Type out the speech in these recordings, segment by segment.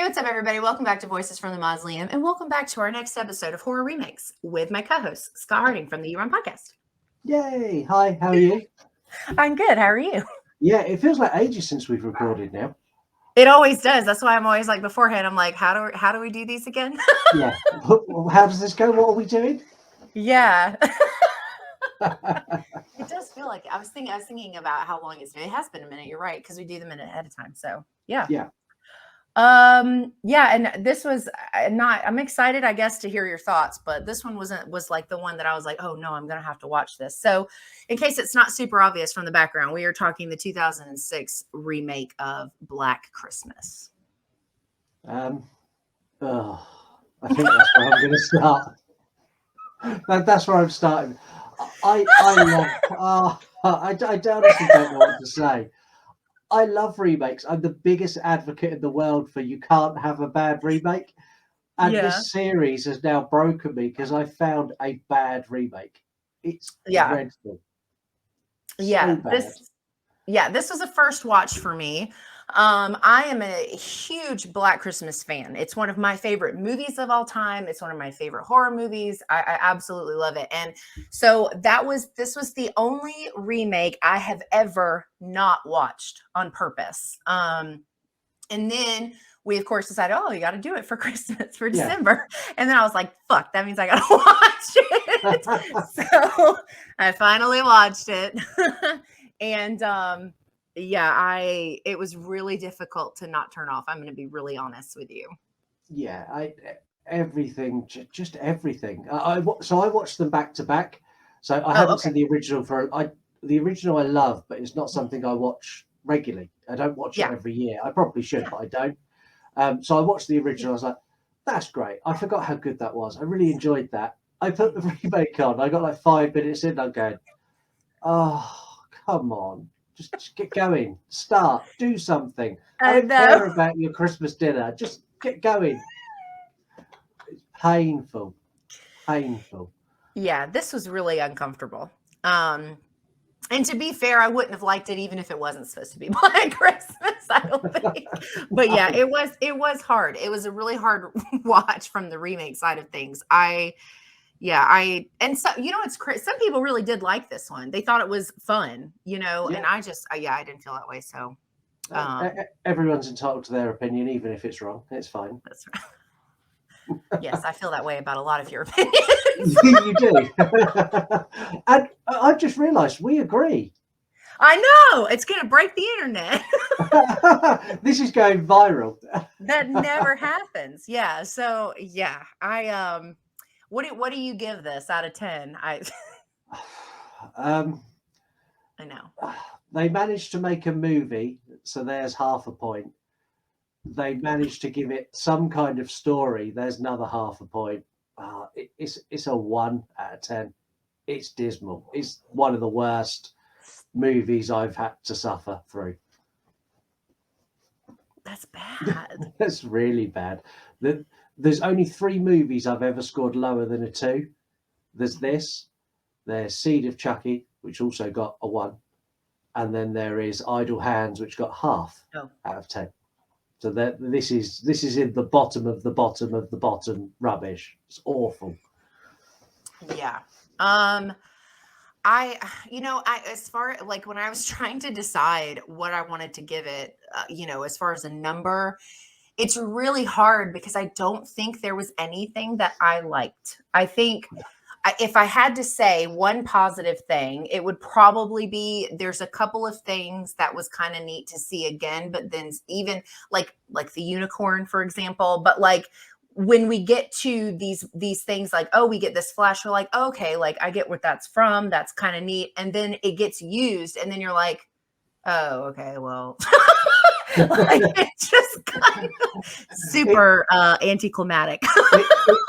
what's up, everybody? Welcome back to Voices from the Mausoleum, and welcome back to our next episode of Horror Remakes with my co-host, Scott Harding from the You Run podcast. Yay! Hi, how are you? I'm good. How are you? Yeah, it feels like ages since we've recorded now. It always does. That's why I'm always like beforehand. I'm like, how do we do these again? Yeah. How does this go? What are we doing? Yeah. It does feel like it. I was thinking about how long it's been. It has been a minute. You're right, because we do them in ahead of time. So yeah. Yeah. Yeah, and this was I'm excited, I guess, to hear your thoughts, but this one was like the one that I was like, oh no, I'm gonna have to watch this. So in case it's not super obvious from the background, we are talking the 2006 remake of Black Christmas. I think that's where I'm gonna start. That's where I'm starting. I honestly don't know what to say. I love remakes. I'm the biggest advocate in the world for you can't have a bad remake. And Yeah. this series has now broken me because I found a bad remake. It's dreadful. Yeah, So bad. this was a first watch for me. I am a huge Black Christmas fan. It's one of my favorite movies of all time. It's one of my favorite horror movies. I absolutely love it. And so this was the only remake I have ever not watched on purpose. And then we of course decided, oh, you got to do it for Christmas for December. And then I was like, fuck, that means I got to watch it. So I finally watched it. And it was really difficult to not turn off. I'm going to be really honest with you. Yeah, everything, just everything. So I watched them back to back. So I haven't seen the original the original I love, but it's not something I watch regularly. I don't watch it every year. I probably should, but I don't. So I watched the original. I was like, that's great. I forgot how good that was. I really enjoyed that. I put the remake on. I got like 5 minutes in. I'm going, oh, come on. Just get going. Start. Do something. I don't care about your Christmas dinner. Just get going. It's painful. Painful. Yeah, this was really uncomfortable. And to be fair, I wouldn't have liked it even if it wasn't supposed to be Black Christmas, I don't think. But yeah, it was hard. It was a really hard watch from the remake side of things. And so, it's some people really did like this one. They thought it was fun, and I didn't feel that way. So everyone's entitled to their opinion, even if it's wrong. It's fine. That's right. Yes, I feel that way about a lot of your opinions. You do. And I've just realized we agree. I know. It's going to break the internet. This is going viral. That never happens. Yeah. So, yeah. What do you give this out of 10? I know. They managed to make a movie, so there's half a point. They managed to give it some kind of story. There's another half a point. It's a 1 out of 10. It's dismal. It's one of the worst movies I've had to suffer through. That's bad. That's really bad. There's only 3 movies I've ever scored lower than a 2. There's this. There's Seed of Chucky, which also got a 1. And then there is Idle Hands, which got half out of 10. So this is in the bottom of the bottom of the bottom rubbish. It's awful. Yeah. As far like when I was trying to decide what I wanted to give it, as far as a number, it's really hard because I don't think there was anything that I liked. I think if I had to say one positive thing, it would probably be there's a couple of things that was kind of neat to see again, but then even like the unicorn, for example, but like when we get to these things like, oh, we get this flash, we're like, okay, like I get what that's from. That's kind of neat. And then it gets used and then you're like, oh, okay, well, like, it's just kind of super anticlimactic.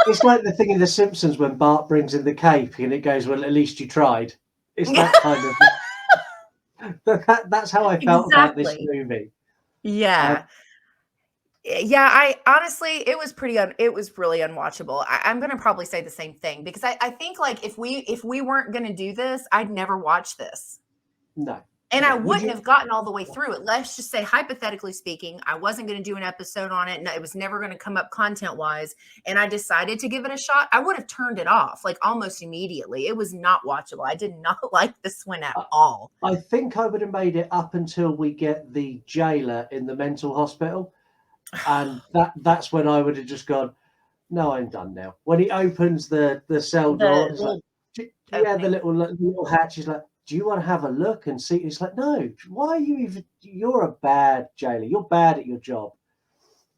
It's like the thing in The Simpsons when Bart brings in the cape and it goes, well, at least you tried. It's that kind of... That's how I felt about this movie. Yeah. I honestly, it was really unwatchable. I'm going to probably say the same thing because I think like if we weren't going to do this, I'd never watch this. No. And I Yeah. Would wouldn't you? have gotten all the way through it. Let's just say, hypothetically speaking, I wasn't going to do an episode on it. No, it was never going to come up content wise. And I decided to give it a shot. I would have turned it off like almost immediately. It was not watchable. I did not like this one at I, all. I think I would have made it up until we get the jailer in the mental hospital, and that's when I would have just gone, no, I'm done now. When he opens the cell door, The it's like, little yeah, the opening. little hatch. He's like, do you want to have a look and see? It's like, no, why are you even? You're a bad jailer. You're bad at your job.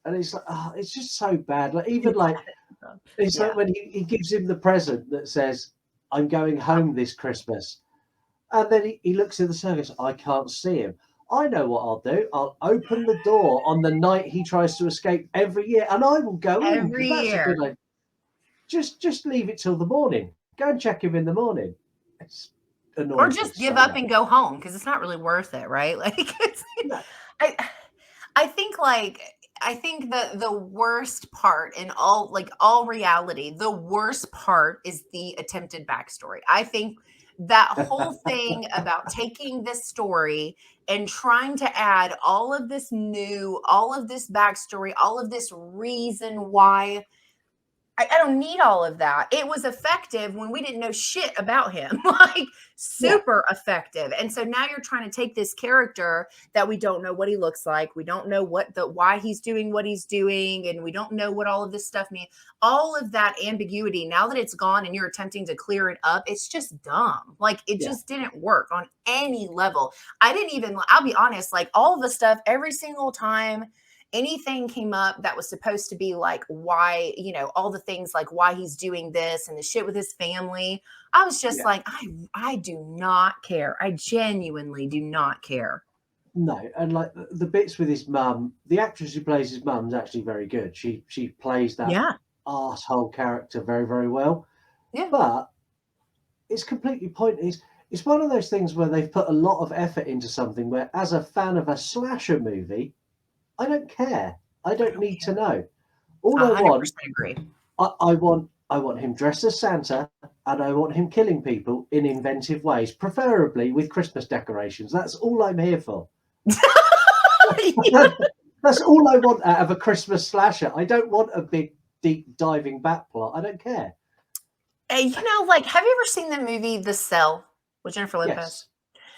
And it's like, oh, it's just so bad. Like even like it's like Yeah. when he gives him the present that says, "I'm going home this Christmas," and then he looks in the circus. I can't see him. I know what I'll do. I'll open the door on the night he tries to escape every year, and I will go in Every because that's a good year. idea. Just leave it till the morning. Go and check him in the morning. It Or annoys me just give so up much. and go home because it's not really worth it, right? Like it's, No, I I think like I think the worst part in all reality, the worst part is the attempted backstory. I think that whole thing about taking this story and trying to add all of this backstory, all of this reason why I don't need all of that. It was effective when we didn't know shit about him, like yeah, super effective. And so now you're trying to take this character that we don't know what he looks like, we don't know why he's doing what he's doing, and we don't know what all of this stuff means. All of that ambiguity, now that it's gone and you're attempting to clear it up, it's just dumb. Like it yeah, just didn't work on any level. I didn't even, I'll be honest, like all of the stuff, every single time anything came up that was supposed to be like why, all the things like why he's doing this and the shit with his family, I was just yeah. like, I do not care. I genuinely do not care. No, and like the bits with his mum, the actress who plays his mum is actually very good. She plays that Yeah. arsehole character very, very well. Yeah. But it's completely pointless. It's one of those things where they've put a lot of effort into something where, as a fan of a slasher movie, I don't care. I I don't don't need care. to know. All I want, 100% agree. I want him dressed as Santa, and I want him killing people in inventive ways, preferably with Christmas decorations. That's all I'm here for. That's all I want out of a Christmas slasher. I don't want a big, deep diving back plot. I don't care. Hey, like, have you ever seen the movie The Cell with Jennifer Lopez?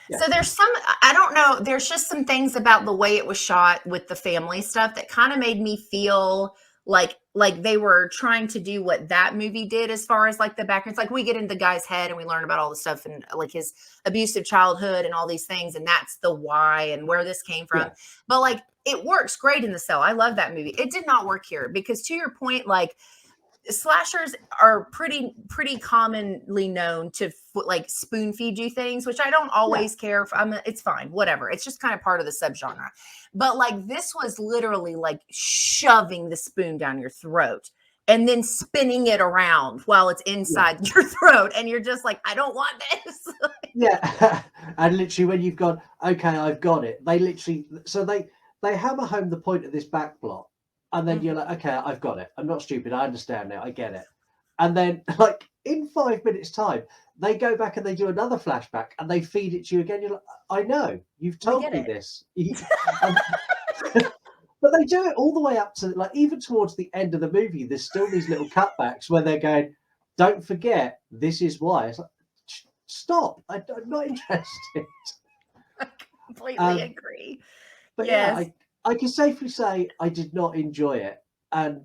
Yes, So yes, I don't know, there's just some things about the way it was shot with the family stuff that kind of made me feel like they were trying to do what that movie did as far as like the backgrounds. Like we get into the guy's head and we learn about all the stuff and like his abusive childhood and all these things, and that's the why and where this came from. yeah, But like it works great in The Cell. I love that movie. It did not work here because to your point, like slashers are pretty commonly known to like spoon feed you things, which I don't yeah. always care for. It's fine, whatever. It's just kind of part of the subgenre. But like this was literally like shoving the spoon down your throat and then spinning it around while it's Yeah, inside your throat, and you're just like, I don't want this. yeah. And literally, when you've gone, okay, I've got it. They literally, so they hammer home the point of this back plot, and then you're Mhm. like, okay, I've got it. I'm not stupid. I understand now. I get it. And then, like in 5 minutes' time, they go back and they do another flashback, and they feed it to you again. You're like, I know. You've We told get me it. this. And but they do it all the way up to like even towards the end of the movie. There's still these little cutbacks where they're going, "Don't forget, this is why." It's like, stop! I'm not interested. I completely Um, agree. but yeah, Yes. I can safely say I did not enjoy it, and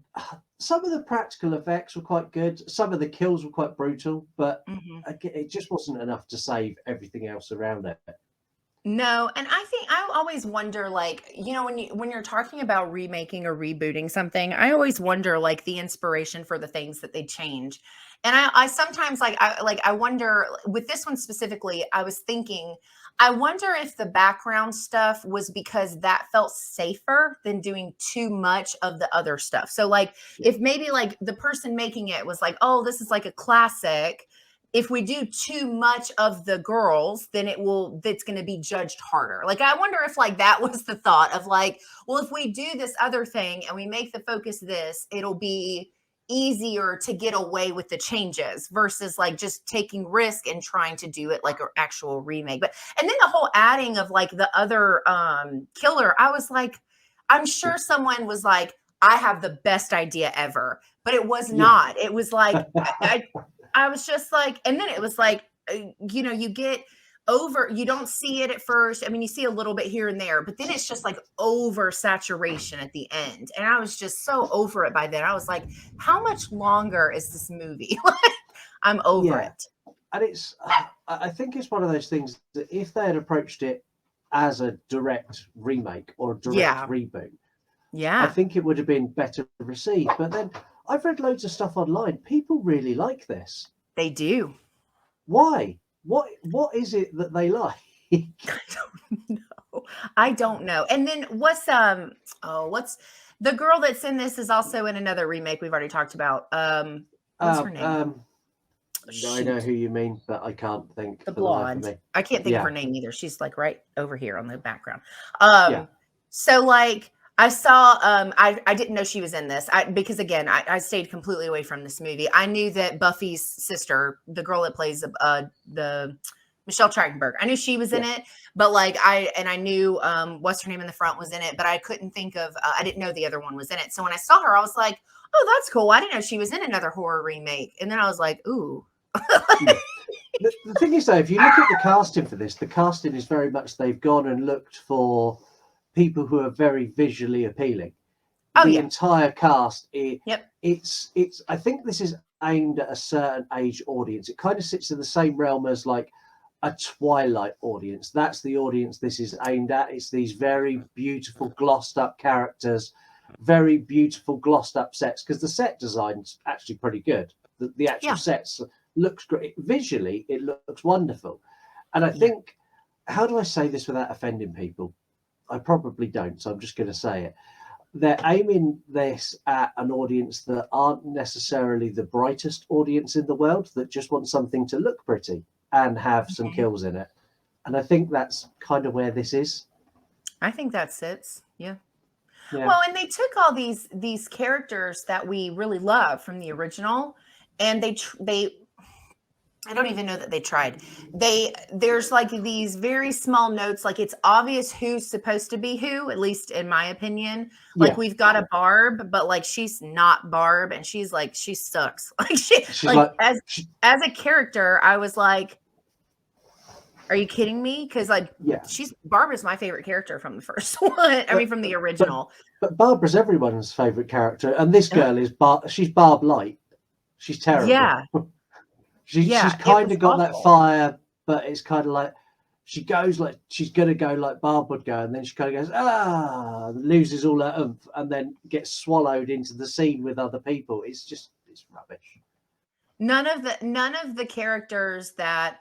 some of the practical effects were quite good. Some of the kills were quite brutal, but Mhm. it just wasn't enough to save everything else around it. No, and I think I always wonder, like, when you're talking about remaking or rebooting something, I always wonder like the inspiration for the things that they change. And I sometimes I wonder with this one specifically, I was thinking, I wonder if the background stuff was because that felt safer than doing too much of the other stuff. So like Yeah, if maybe like the person making it was like, oh, this is like a classic, if we do too much of the girls, then that's going to be judged harder. Like I wonder if like that was the thought of like, well, if we do this other thing and we make the focus this, it'll be easier to get away with the changes versus like just taking risk and trying to do it like an actual remake. But and then the whole adding of like the other killer, I was like, I'm sure someone was like, I have the best idea ever, but it was Yeah. not. It was like I was just like, and then it was like, you know, you get over, you don't see it at first. I mean, you see a little bit here and there, but then it's just like over saturation at the end. And I was just so over it by then. I was like, how much longer is this movie? Like, I'm over Yeah. it. And it's, I think it's one of those things that if they had approached it as a direct remake or a direct Yeah. reboot, I Yeah. think it would have been better received. But then I've read loads of stuff online. People really like this. They do. Why? What is it that they like? I don't know. I don't know. And then what's the girl that's in this is also in another remake we've already talked about. What's her Um, name? um, I know Shoot. who you mean, but I can't think The for the life of blonde. me. I can't think of Yeah, her name either. She's like right over here on the background. yeah, So like I saw I didn't know she was in this. Because again, I stayed completely away from this movie. I knew that Buffy's sister, the girl that plays the Michelle Trachtenberg, I knew she was in yeah. it, but like I knew what's her name in the front was in it, but I couldn't think of I didn't know the other one was in it. So when I saw her, I was like, oh, that's cool. I didn't know she was in another horror remake. And then I was like, ooh. Mm. The thing is, though, if you look at the casting for this, the casting is very much they've gone and looked for people who are very visually appealing. Oh The yeah. entire cast, Yep. it's. I think this is aimed at a certain age audience. It kind of sits in the same realm as like a Twilight audience. That's the audience this is aimed at. It's these very beautiful, glossed up characters, very beautiful, glossed up sets, because the set design's actually pretty good. The actual Yeah. sets looks great. Visually, it looks wonderful. And I Yeah. think, how do I say this without offending people? I probably don't, so I'm just going to say it. They're aiming this at an audience that aren't necessarily the brightest audience in the world, that just want something to look pretty and have some Okay. kills in it. And I think that's kind of where this is. I think that sits. Yeah. Yeah. Well, and they took all these characters that we really love from the original, and they I don't even know that they tried. There's like these very small notes, like it's obvious who's supposed to be who, at least in my opinion. Like Yeah. we've got a Barb, but like she's not Barb, and she's like she sucks. Like she She's like like, as a character, I was like, are you kidding me? Because like yeah. she's Barb is my favorite character from the first one. I mean, But, from the but, original. but Barbara's everyone's favourite character. And this Uh, girl is she's Barb Light. She's terrible. Yeah, She's yeah, it kind was of got that awful. fire, but it's kind of like she goes like she's gonna go like Barb would go, and then she kind of goes loses all her oomph, and then gets swallowed into the scene with other people. It's rubbish. None of the characters that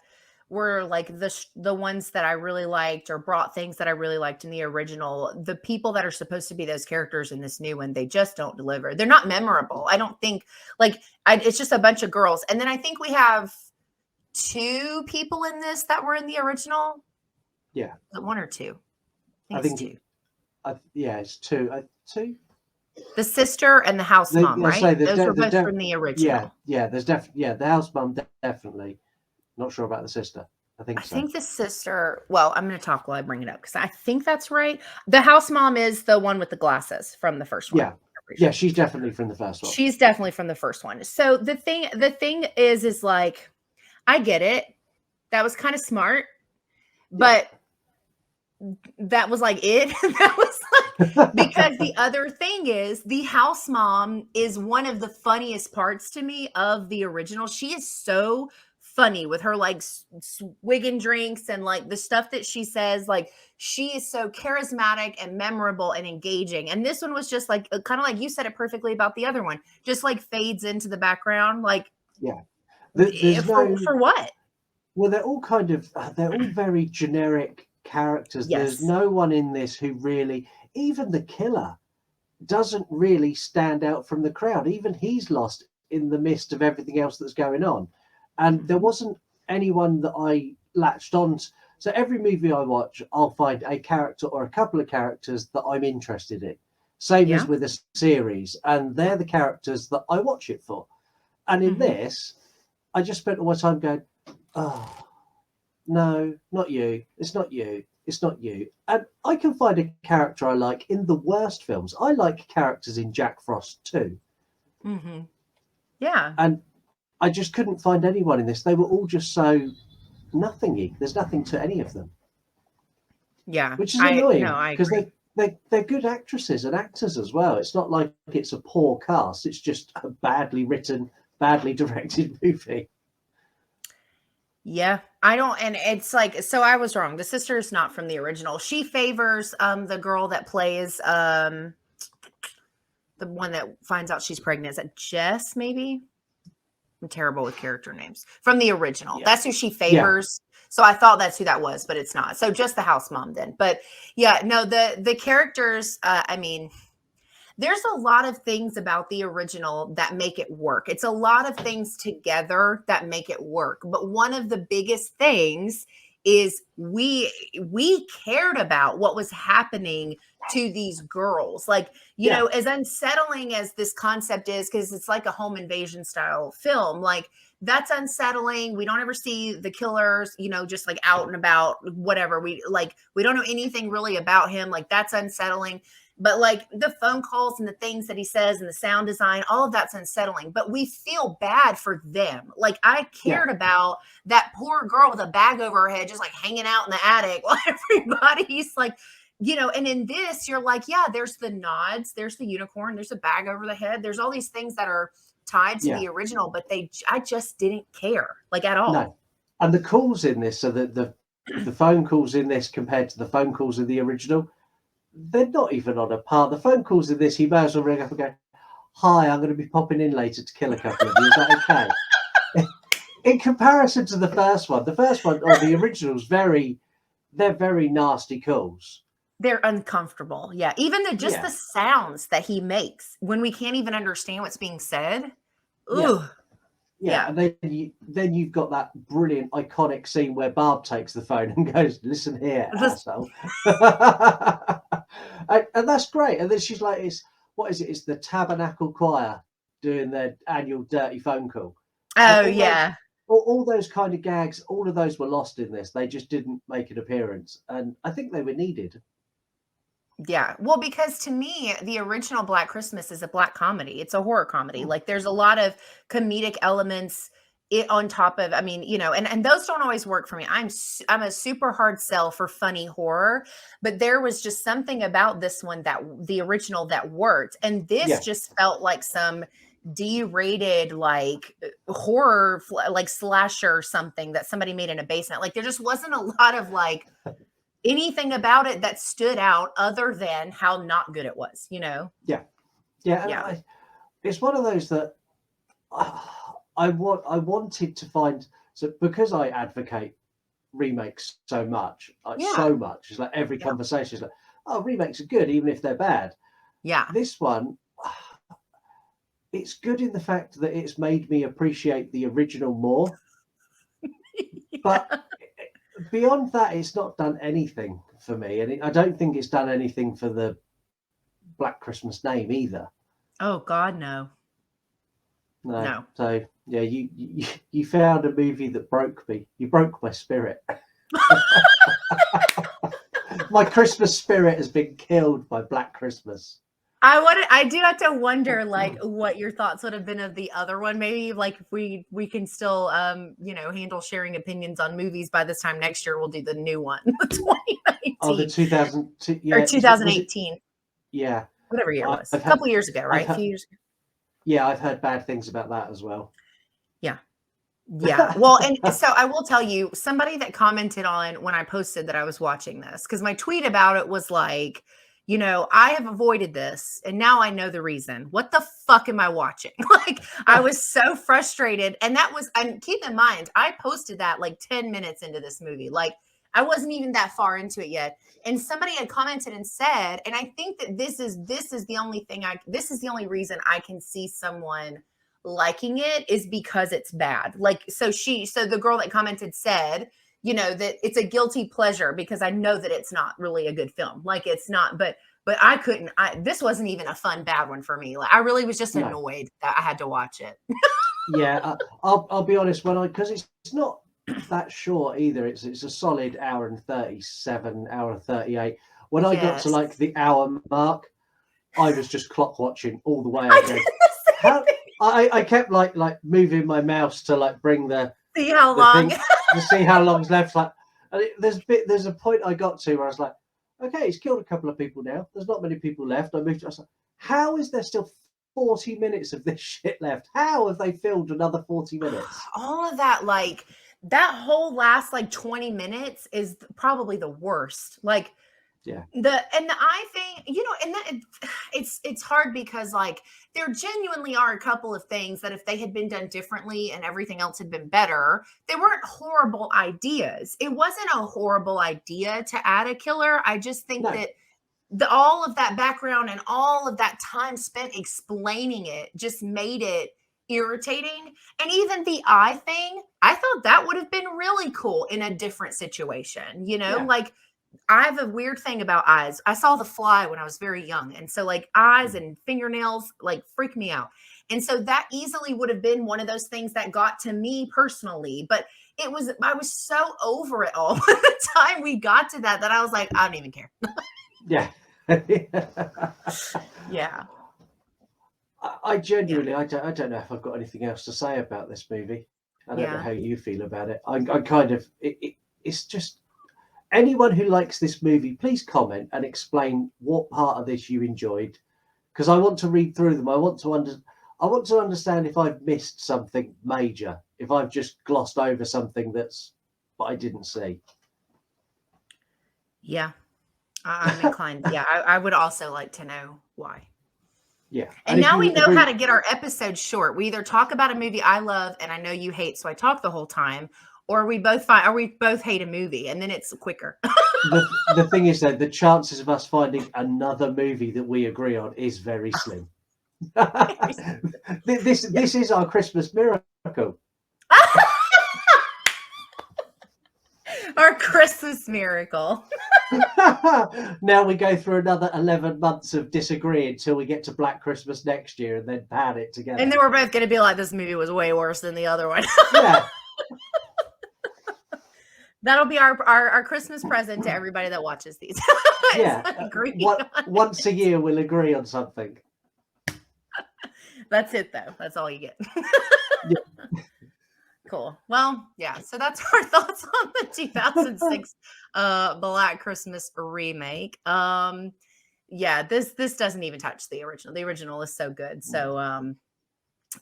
were like the ones that I really liked or brought things that I really liked in the original, the people that are supposed to be those characters in this new one, they just don't deliver. They're not memorable. I don't think like it's just a bunch of girls. And then I think we have two people in this that were in the original. Yeah, Is it one or two? I think I it's think two. yeah, it's two. Two. The sister and the house mom, I right? say Those were both from the yeah, original. yeah. There's definitely the house mum definitely. Not sure about the sister. I I think so. think the sister, well, I'm going to talk while I bring it up because I think that's right. The house mom is the one with the glasses from the first one. Yeah, I'm pretty yeah. sure. She's definitely from the first one. She's definitely from the first one. So the thing is like, I get it. That was kind of smart, Yeah, but that was like it. That was because the other thing is the house mom is one of the funniest parts to me of the original. She is so funny with her like swigging drinks and like the stuff that she says. Like she is so charismatic and memorable and engaging. And this one was just like kind of like you said it perfectly about the other one, just like fades into the background. Like yeah. There's no. for what? Well, they're all kind of they're all very generic characters. There's Yes. no one in this who really, even the killer, doesn't really stand out from the crowd. Even he's lost in the midst of everything else that's going on. And there Mhm. wasn't anyone that I latched on. So every movie I watch, I'll find a character or a couple of characters that I'm interested in. Same as Yeah. with a series, and they're the characters that I watch it for. And in Hmm. this, I just spent all my time going, oh, no, not you. It's not you. It's not you. And I can find a character I like in the worst films. I like characters in Jack Frost too. Hmm. Yeah. And I just couldn't find anyone in this. They were all just so nothingy. There's nothing to any of them, Yeah. which is I no, annoying I because agree. they're good actresses and actors as well. It's not like it's a poor cast. It's just a badly written, badly directed movie. Yeah. I don't, and it's like, so I was wrong. The sister is not from the original. She favors the girl that plays the one that finds out she's pregnant. Is that Jess, maybe? I'm terrible with character names. From the original. Yeah, That's who she yeah, favors. So I thought that's who that was, but it's not. So just the house mom then. But yeah, no, the characters, I mean, there's a lot of things about the original that make it work. It's a lot of things together that make it work. But one of the biggest things is we cared about what was happening to these girls. Like, you yeah, know, as unsettling as this concept is, because it's like a home invasion style film, like that's unsettling. We don't ever see the killers, you know, just like out and about, whatever. We don't know anything really about him. Like that's unsettling, but like the phone calls and the things that he says and the sound design, all of that's unsettling. But we feel bad for them. Like I yeah, cared about that poor girl with a bag over her head, just like hanging out in the attic while everybody's like, you know, and in this, you're like, yeah, there's the nods, there's the unicorn, there's a bag over the head, there's all these things that are tied to yeah. the original, but I just didn't care like at No, all. and the calls in this, so the phone calls in this compared to the phone calls in the original, they're not even on a par. The phone calls in this, he may as well ring up and go, "Hi, I'm going to be popping in later to kill a couple of you. Is that okay?" In comparison to the first one or the original's they're very nasty calls. They're uncomfortable. Yeah. Even just Yeah, the sounds that he makes when we can't even understand what's being said. yeah, Ooh. yeah. Yeah. And then you've got that brilliant iconic scene where Barb takes the phone and goes, "Listen here, asshole," and that's great. And then she's like, "It's what is it? It's the Tabernacle Choir doing their annual dirty phone call," and Oh yeah. all those kind of gags, all of those were lost in this. They just didn't make an appearance, and I think they were needed. Yeah. Well, because to me, the original Black Christmas is a black comedy. It's a horror comedy. Mm, Like there's a lot of comedic elements it on top of, I mean, you know, and those don't always work for me. I'm a super hard sell for funny horror, but there was just something about this one that the original that worked. And this yeah, just felt like some D-rated like horror like slasher or something that somebody made in a basement. Like there just wasn't a lot of like anything about it that stood out other than how not good it was, you know? yeah, yeah. And Yeah. it's one of those that I wanted to find, so because I advocate remakes Yeah. so much. It's like every Yeah. conversation is like, "Oh, remakes are good, even if they're bad." Yeah. This one, it's good in the fact that it's made me appreciate the original more. But Yeah. beyond that, it's not done anything for me, and I don't think it's done anything for the Black Christmas name either. Oh God, no. No, No. so yeah, you found a movie that broke me. You broke my spirit. My Christmas spirit has been killed by Black Christmas. I do have to wonder like what your thoughts would have been of the other one. Maybe like if we can still you know, handle sharing opinions on movies by this time next year, we'll do the new one, the Oh, the 2019 2002, or yeah, was it? 2018, Yeah, whatever year it was. I've A had, couple years ago, I've right? A had, few years ago. yeah, I've heard bad things about that as well. Yeah. Yeah. Well, and so I will tell you, somebody that commented on when I posted that I was watching this, because my tweet about it was like, you know, I have avoided this and now I know the reason. What the fuck am I watching? Like, I was so frustrated. And that was, and keep in mind, I posted that like 10 minutes into this movie. Like, I wasn't even that far into it yet. And somebody had commented and said, and I think that this is the only thing this is the only reason I can see someone liking it is because it's bad. Like so the girl that commented said, that it's a guilty pleasure because I know that it's not really a good film. Like it's not, but I couldn't. This wasn't even a fun bad one for me. Like I really was just No. annoyed that I had to watch it. Yeah, I'll be honest, because it's not that short either. It's a solid hour and 37, hour and 38. When I got to Yes. like the hour mark, I was just clock watching all the way. I I did go, the same how I kept like moving my mouse to like bring the See how the long. thing to see how long's left. Like, and there's a point I got to where I was like, okay, he's killed a couple of people now. There's not many people left. I was like, how is there still 40 minutes of this shit left? How have they filmed another 40 minutes? All of that, like that whole last like 20 minutes is probably the worst. Like Yeah, the eye thing, and that it's hard because like there genuinely are a couple of things that if they had been done differently and everything else had been better, they weren't horrible ideas. It wasn't a horrible idea to add a killer. I just think no, that all of that background and all of that time spent explaining it just made it irritating. And even the eye thing, I thought that would have been really cool in a different situation, yeah, like I have a weird thing about eyes. I saw The Fly when I was very young. And so, like, eyes mm, and fingernails, like, freak me out. And so, that easily would have been one of those things that got to me personally. But I was so over it all by the time we got to that I was like, I don't even care. yeah. Yeah. I Yeah. genuinely, I don't know if I've got anything else to say about this movie. I don't know Yeah. how you feel about it. I kind of, it's just anyone who likes this movie, please comment and explain what part of this you enjoyed, because I want to read through them. I want to understand if I've missed something major, if I've just glossed over something that I didn't see. Yeah. I'm inclined. Yeah. I would also like to know why. Yeah, And and if now we you know how agree, to get our episodes short. We either talk about a movie I love and I know you hate, so I talk the whole time, or we both hate a movie and then it's quicker. the thing is though, the chances of us finding another movie that we agree on is very slim. Yeah. This is our Christmas miracle. Our Christmas miracle. Now we go through another 11 months of disagreeing until we get to Black Christmas next year and then pad it And together. then we're both going to be like, this movie was way worse than the other one. Yeah, That'll be our Christmas present to everybody that watches these. yeah. Once a It. year we'll agree on something. That's it, though. That's all you get. Yeah. Cool. Well, yeah. So that's our thoughts on the 2006 Black Christmas remake. Yeah, this doesn't even touch the original. The original is so good. So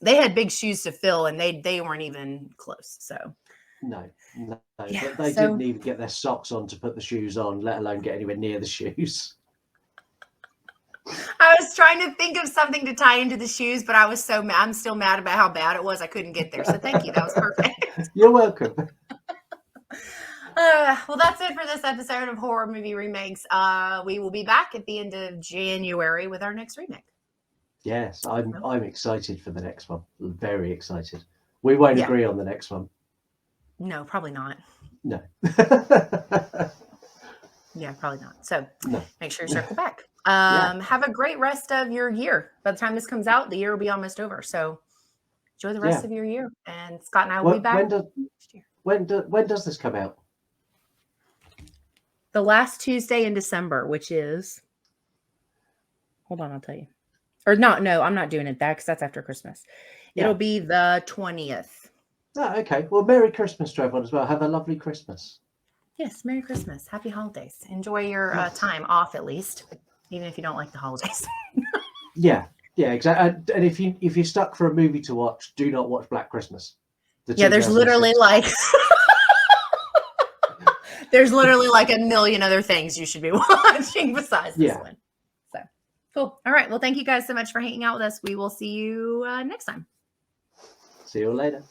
they had big shoes to fill and they weren't even close. So No. yeah. They So didn't even get their socks on to put the shoes on, let alone get anywhere near the shoes. I was trying to think of something to tie into the shoes, but I was so mad. I'm still mad about how bad it was. I couldn't get there. So thank you. That was perfect. You're welcome. Well, that's it for this episode of Horror Movie Remakes. We will be back at the end of January with our next remake. Yes, I'm excited for the next one. Very excited. We won't agree on the next one. No, probably not. No. Yeah, probably not. So No. make sure you circle back. Yeah. Have a great rest of your year. By the time this comes out, the year will be almost over. So enjoy the rest of your year. And Scott and I will be back next year. When does this come out? The last Tuesday in December, which is, hold on, I'll tell you. Or no, I'm not doing it that because that's after Christmas. Yeah. It'll be the 20th. Oh, okay. Well, Merry Christmas to everyone as well. Have a lovely Christmas. Yes, Merry Christmas. Happy holidays. Enjoy your time off at least, even if you don't like the holidays. Yeah, exactly. And if you're stuck for a movie to watch, do not watch Black Christmas. Yeah, there's literally like a million other things you should be watching besides this one. So cool. All right. Well, thank you guys so much for hanging out with us. We will see you next time. See you later.